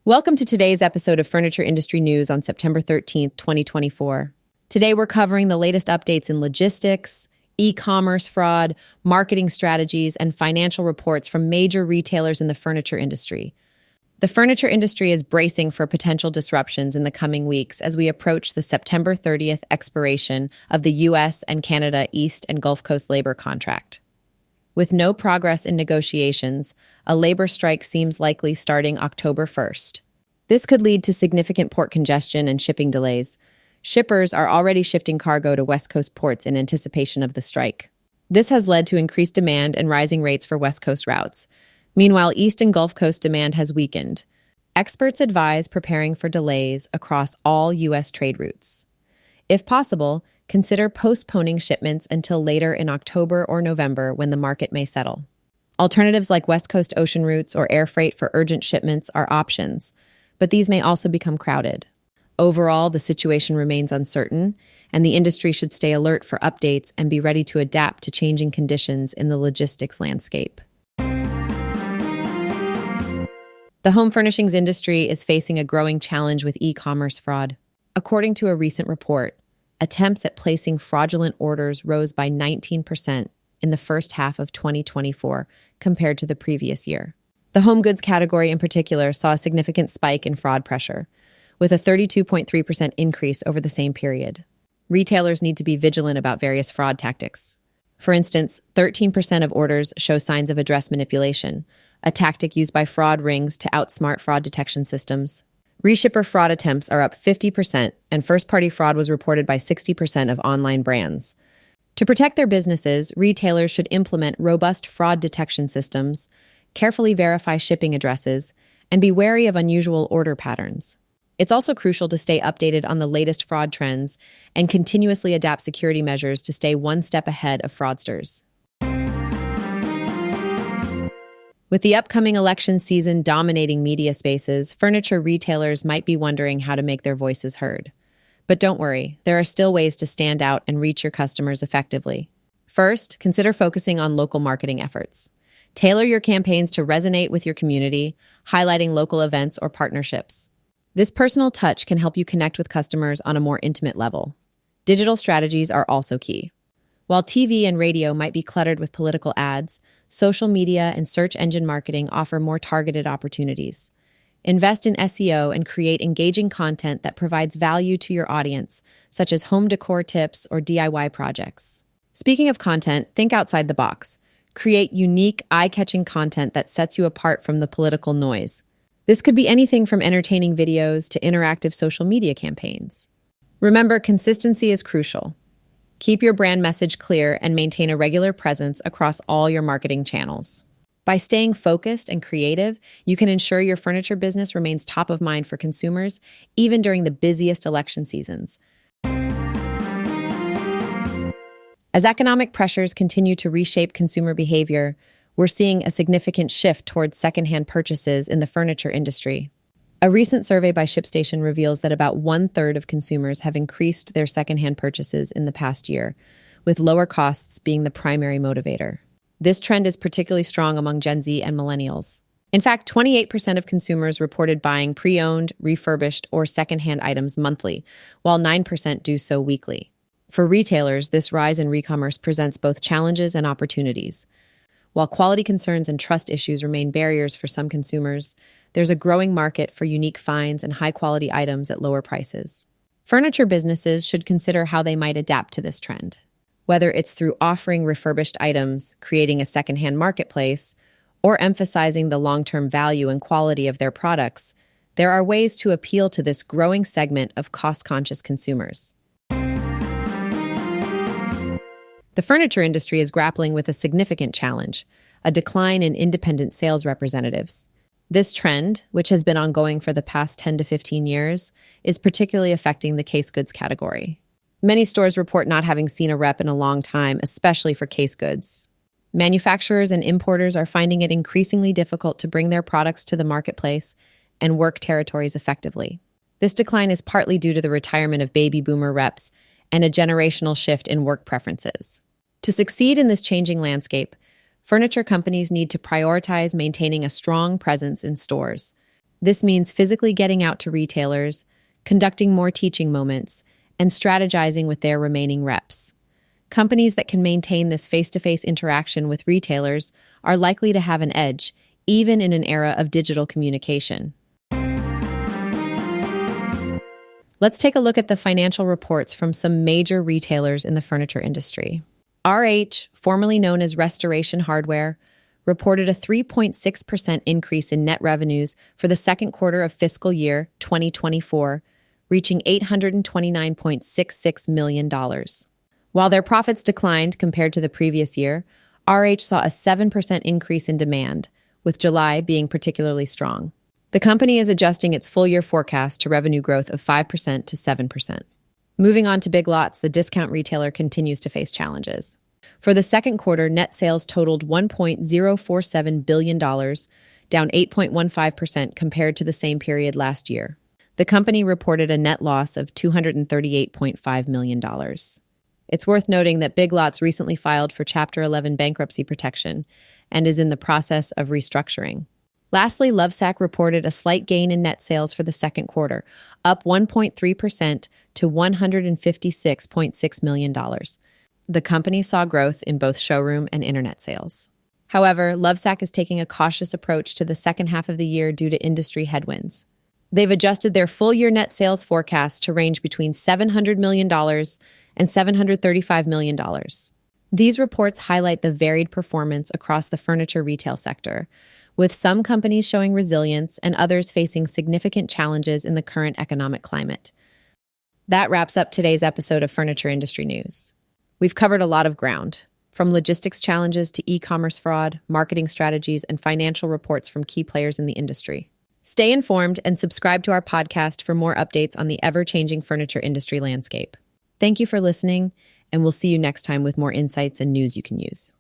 Welcome to today's episode of Furniture Industry News on September 13th, 2024. Today we're covering the latest updates in logistics, e-commerce fraud, marketing strategies, and financial reports from major retailers in the furniture industry. The furniture industry is bracing for potential disruptions in the coming weeks as we approach the September 30th expiration of the U.S. and Canada East and Gulf Coast labor contract. With no progress in negotiations, a labor strike seems likely starting October 1st. This could lead to significant port congestion and shipping delays. Shippers are already shifting cargo to West Coast ports in anticipation of the strike. This has led to increased demand and rising rates for West Coast routes. Meanwhile, East and Gulf Coast demand has weakened. Experts advise preparing for delays across all U.S. trade routes. If possible, consider postponing shipments until later in October or November when the market may settle. Alternatives like West Coast ocean routes or air freight for urgent shipments are options, but these may also become crowded. Overall, the situation remains uncertain, and the industry should stay alert for updates and be ready to adapt to changing conditions in the logistics landscape. The home furnishings industry is facing a growing challenge with e-commerce fraud. According to a recent report, attempts at placing fraudulent orders rose by 19% in the first half of 2024 compared to the previous year. The home goods category in particular saw a significant spike in fraud pressure, with a 32.3% increase over the same period. Retailers need to be vigilant about various fraud tactics. For instance, 13% of orders show signs of address manipulation, a tactic used by fraud rings to outsmart fraud detection systems. Reshipper fraud attempts are up 50%, and first-party fraud was reported by 60% of online brands. To protect their businesses, retailers should implement robust fraud detection systems, carefully verify shipping addresses, and be wary of unusual order patterns. It's also crucial to stay updated on the latest fraud trends and continuously adapt security measures to stay one step ahead of fraudsters. With the upcoming election season dominating media spaces, furniture retailers might be wondering how to make their voices heard. But don't worry, there are still ways to stand out and reach your customers effectively. First, consider focusing on local marketing efforts. Tailor your campaigns to resonate with your community, highlighting local events or partnerships. This personal touch can help you connect with customers on a more intimate level. Digital strategies are also key. While TV and radio might be cluttered with political ads, social media and search engine marketing offer more targeted opportunities. Invest in SEO and create engaging content that provides value to your audience, such as home decor tips or DIY projects. Speaking of content, think outside the box. Create unique, eye-catching content that sets you apart from the political noise. This could be anything from entertaining videos to interactive social media campaigns. Remember, consistency is crucial. Keep your brand message clear and maintain a regular presence across all your marketing channels. By staying focused and creative, you can ensure your furniture business remains top of mind for consumers, even during the busiest election seasons. As economic pressures continue to reshape consumer behavior, we're seeing a significant shift towards secondhand purchases in the furniture industry. A recent survey by ShipStation reveals that about 1/3 of consumers have increased their secondhand purchases in the past year, with lower costs being the primary motivator. This trend is particularly strong among Gen Z and millennials. In fact, 28% of consumers reported buying pre-owned, refurbished, or secondhand items monthly, while 9% do so weekly. For retailers, this rise in recommerce presents both challenges and opportunities. While quality concerns and trust issues remain barriers for some consumers, there's a growing market for unique finds and high-quality items at lower prices. Furniture businesses should consider how they might adapt to this trend. Whether it's through offering refurbished items, creating a secondhand marketplace, or emphasizing the long-term value and quality of their products, there are ways to appeal to this growing segment of cost-conscious consumers. The furniture industry is grappling with a significant challenge, a decline in independent sales representatives. This trend, which has been ongoing for the past 10 to 15 years, is particularly affecting the case goods category. Many stores report not having seen a rep in a long time, especially for case goods. Manufacturers and importers are finding it increasingly difficult to bring their products to the marketplace and work territories effectively. This decline is partly due to the retirement of baby boomer reps and a generational shift in work preferences. To succeed in this changing landscape, furniture companies need to prioritize maintaining a strong presence in stores. This means physically getting out to retailers, conducting more teaching moments, and strategizing with their remaining reps. Companies that can maintain this face-to-face interaction with retailers are likely to have an edge, even in an era of digital communication. Let's take a look at the financial reports from some major retailers in the furniture industry. RH, formerly known as Restoration Hardware, reported a 3.6% increase in net revenues for the second quarter of fiscal year 2024, reaching $829.66 million. While their profits declined compared to the previous year, RH saw a 7% increase in demand, with July being particularly strong. The company is adjusting its full-year forecast to revenue growth of 5% to 7%. Moving on to Big Lots, the discount retailer continues to face challenges. For the second quarter, net sales totaled $1.047 billion, down 8.15% compared to the same period last year. The company reported a net loss of $238.5 million. It's worth noting that Big Lots recently filed for Chapter 11 bankruptcy protection and is in the process of restructuring. Lastly, Lovesac reported a slight gain in net sales for the second quarter, up 1.3% to $156.6 million. The company saw growth in both showroom and internet sales. However, Lovesac is taking a cautious approach to the second half of the year due to industry headwinds. They've adjusted their full-year net sales forecast to range between $700 million and $735 million. These reports highlight the varied performance across the furniture retail sector, with some companies showing resilience and others facing significant challenges in the current economic climate. That wraps up today's episode of Furniture Industry News. We've covered a lot of ground, from logistics challenges to e-commerce fraud, marketing strategies, and financial reports from key players in the industry. Stay informed and subscribe to our podcast for more updates on the ever-changing furniture industry landscape. Thank you for listening, and we'll see you next time with more insights and news you can use.